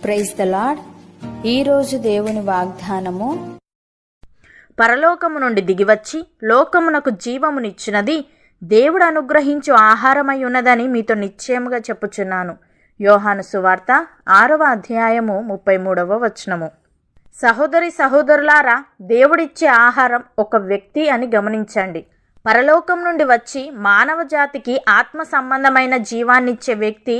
Praise the lord. ఈరోజు దేవుని వాగ్దానము, పరలోకము నుండి దిగివచ్చి లోకమునకు జీవమునిచ్చినది దేవుడు అనుగ్రహించు ఆహారమై ఉన్నదని మీతో నిశ్చయముగా చెప్పుచున్నాను. యోహాను సువార్త 6వ అధ్యాయము 33వ వచనము. సహోదరి సహోదరులారా, దేవుడిచ్చే ఆహారం ఒక వ్యక్తి అని గమనించండి. పరలోకం నుండి వచ్చి మానవ జాతికి ఆత్మ సంబంధమైన జీవాన్నిచ్చే వ్యక్తి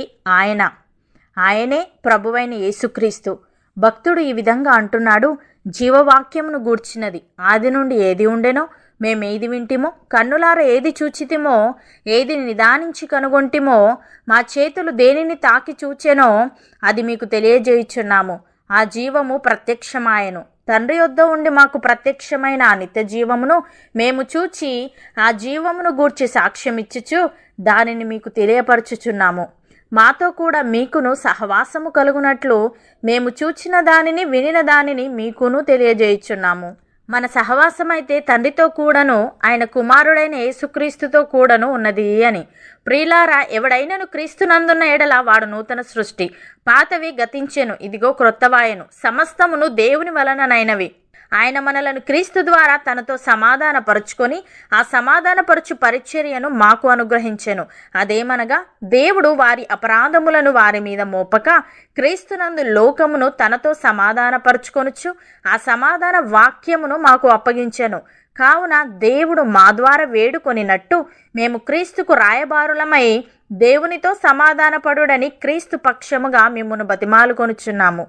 ఆయనే ప్రభువైన యేసుక్రీస్తు. భక్తుడు ఈ విధంగా అంటున్నాడు, జీవవాక్యమును గూర్చినది ఆది నుండి ఏది ఉండెనో మేమేది వింటిమో, కన్నులార ఏది చూచితిమో, ఏది నిదానించి కనుగొంటిమో, మా చేతులు దేనిని తాకి చూచెనో అది మీకు తెలియజేయుచున్నాము. ఆ జీవము ప్రత్యక్షమాయెను. తండ్రి యొద్ద ఉండి మాకు ప్రత్యక్షమైన ఆ నిత్య జీవమును మేము చూచి ఆ జీవమును గూర్చి సాక్ష్యమిచ్చుచు దానిని మీకు తెలియపరచుచున్నాము. మాతో కూడా మీకును సహవాసము కలుగునట్లు మేము చూచిన దానిని వినిన దానిని మీకును తెలియజేయుచున్నాము. మన సహవాసమైతే తండ్రితో కూడాను ఆయన కుమారుడైన యేసుక్రీస్తుతో కూడాను ఉన్నది అని. ప్రియులారా, ఎవడైనను క్రీస్తునందున్న ఎడల వాడు నూతన సృష్టి. పాతవి గతించెను, ఇదిగో క్రొత్తవాయెను. సమస్తమును దేవుని వలననైనవి. ఆయన మనలను క్రీస్తు ద్వారా తనతో సమాధానపరుచుకొని ఆ సమాధానపరచు పరిచర్యను మాకు అనుగ్రహించెను. అదేమనగా, దేవుడు వారి అపరాధములను వారి మీద మోపక క్రీస్తునందు లోకమును తనతో సమాధానపరుచుకొనుచు ఆ సమాధాన వాక్యమును మాకు అప్పగించెను. కావున దేవుడు మా ద్వారా వేడుకొనినట్టు మేము క్రీస్తుకు రాయబారులమై దేవునితో సమాధానపడుడని క్రీస్తు పక్షముగా మిమ్మును బతిమాలుకొనుచున్నాము.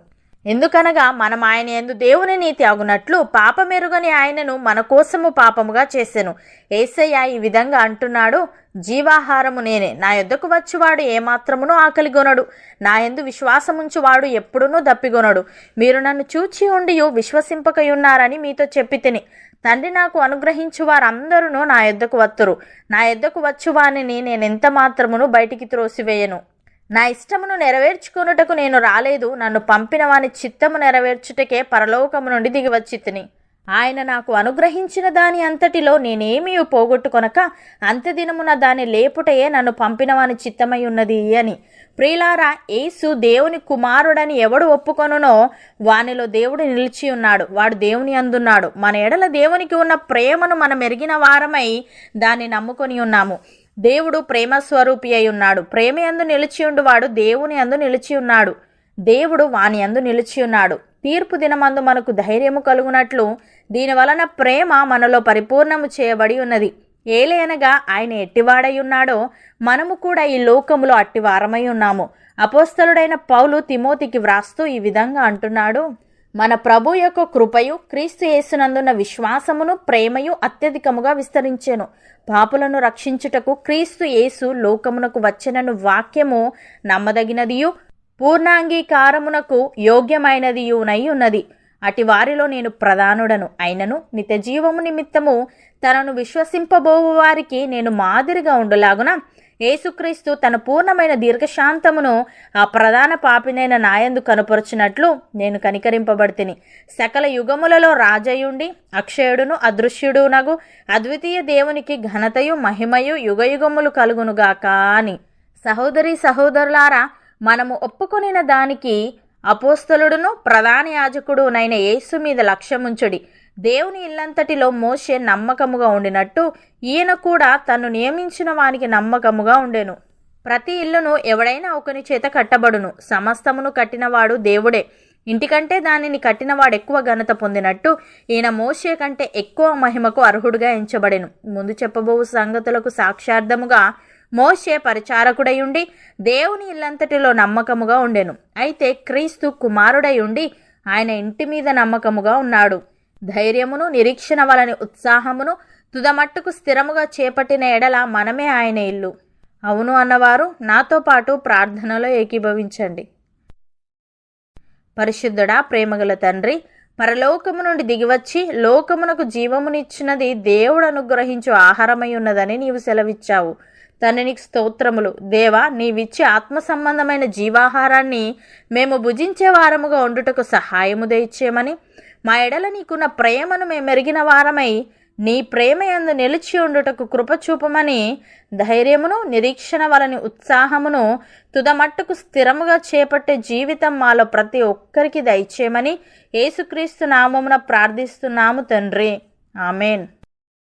ఎందుకనగా మనం ఆయన యందు దేవుని నీతి అగునట్లు పాపమెరుగని ఆయనను మన కోసము పాపముగా చేసెను. యేసయ్య ఈ విధంగా అంటున్నాడు, జీవాహారము నేనే. నా యొద్దకు వచ్చువాడు ఏమాత్రమును ఆకలిగొనడు. నా యందు విశ్వాసముంచువాడు ఎప్పుడునూ దప్పిగొనడు. మీరు నన్ను చూచి ఉండి విశ్వసింపకయున్నారని మీతో చెప్పితిని. తండ్రి నాకు అనుగ్రహించు వారందరూ నా యొద్దకు వత్తురు. నా యొద్దకు వచ్చువానిని నేనెంత మాత్రమును బయటికి త్రోసివేయను. నా ఇష్టమును నెరవేర్చుకొనుటకు నేను రాలేదు, నన్ను పంపిన వాని చిత్తము నెరవేర్చుటకే పరలోకము నుండి దిగివచ్చితిని. ఆయన నాకు అనుగ్రహించిన దాని అంతటిలో నేనేమీ పోగొట్టుకొనక అంత్యదినమున దాని లేపుటయే నన్ను పంపిన వాని చిత్తమై ఉన్నది అని. ప్రియులారా, యేసు దేవుని కుమారుడని ఎవడు ఒప్పుకొనునో వానిలో దేవుడు నిలిచి ఉన్నాడు, వాడు దేవుని అందున్నాడు. మన ఎడల దేవునికి ఉన్న ప్రేమను మనం ఎరిగిన వారమై దాన్ని నమ్ముకొని ఉన్నాము. దేవుడు ప్రేమ స్వరూపి అయి ఉన్నాడు. ప్రేమ యందు నిలిచి ఉండువాడు దేవుని యందు నిలిచి ఉన్నాడు, దేవుడు వాని యందు నిలిచి ఉన్నాడు. తీర్పు దినమందు మనకు ధైర్యము కలుగునట్లు దీని వలన ప్రేమ మనలో పరిపూర్ణము చేయబడి ఉన్నది. ఏలయనగా ఆయన ఎట్టివాడై ఉన్నాడో మనము కూడా ఈ లోకములో అట్టివారమై ఉన్నాము. అపోస్తలుడైన పౌలు తిమోతికి వ్రాస్తూ ఈ విధంగా అంటున్నాడు, మన ప్రభు యొక్క కృపయు క్రీస్తు యేసునందున్న విశ్వాసమును ప్రేమయు అత్యధికముగా విస్తరించెను. పాపులను రక్షించుటకు క్రీస్తు యేసు లోకమునకు వచ్చెనను వాక్యము నమ్మదగినదియు పూర్ణాంగీకారమునకు యోగ్యమైనదియునై ఉన్నది. అటి వారిలో నేను ప్రధానుడను. అయినను నిత్య జీవము నిమిత్తము తనను విశ్వసింపబోవు వారికి నేను మాదిరిగా ఉండులాగున యేసుక్రీస్తు తన పూర్ణమైన దీర్ఘశాంతమును ఆ ప్రధాన పాపినైన నాయందు కనుపరుచినట్లు నేను కనికరింపబడితిని. సకల యుగములలో రాజయుండి అక్షయుడును అదృశ్యుడునగు అద్వితీయ దేవునికి ఘనతయు మహిమయు యుగయుగములు కలుగునుగాక అని. సహోదరి సహోదరులారా, మనము ఒప్పుకొనిన దానికి అపోస్తలుడును ప్రధాన యాజకుడునైన యేసు మీద లక్ష్యముంచుడి. దేవుని ఇల్లంతటిలో మోషే నమ్మకముగా ఉండినట్టు ఈయన కూడా తను నియమించిన వానికి నమ్మకముగా ఉండెను. ప్రతి ఇల్లును ఎవడైనా ఒకని చేత కట్టబడును. సమస్తమును కట్టినవాడు దేవుడే. ఇంటికంటే దానిని కట్టినవాడు ఎక్కువ ఘనత పొందినట్టు ఈయన మోషే కంటే ఎక్కువ మహిమకు అర్హుడుగా ఎంచబడెను. ముందు చెప్పబోవు సంగతులకు సాక్షార్థముగా మోషే పరిచారకుడై ఉండి దేవుని ఇల్లంతటిలో నమ్మకముగా ఉండెను. అయితే క్రీస్తు కుమారుడై ఉండి ఆయన ఇంటి మీద నమ్మకముగా ఉన్నాడు. ధైర్యమును నిరీక్షణ వలని ఉత్సాహమును తుదమట్టుకు స్థిరముగా చేపట్టిన ఎడల మనమే ఆయన ఇల్లు. అవును అన్నవారు నాతో పాటు ప్రార్థనలో ఏకీభవించండి. పరిశుద్ధుడా, ప్రేమగల తండ్రి, పరలోకము నుండి దిగివచ్చి లోకమునకు జీవమునిచ్చినది దేవుడు అనుగ్రహించు ఆహారమై ఉన్నదని నీవు సెలవిచ్చావు. తండ్రికి స్తోత్రములు. దేవా, నీవిచ్చే ఆత్మ సంబంధమైన జీవాహారాన్ని మేము భుజించే వారముగా ఉండుటకు సహాయము దయచేయమని, మా ఎడల నీకున్న ప్రేమను మేమెరిగిన వారమై నీ ప్రేమయందు నిలిచి ఉండుటకు కృప చూపమని ధైర్యమును, నిరీక్షణ వలని ఉత్సాహమును తుదమట్టుకు స్థిరముగా చేపట్టే జీవితం మాలో ప్రతి ఒక్కరికి దయచేయమని యేసుక్రీస్తు నామమున ప్రార్థిస్తున్నాము తండ్రి. ఆమెన్.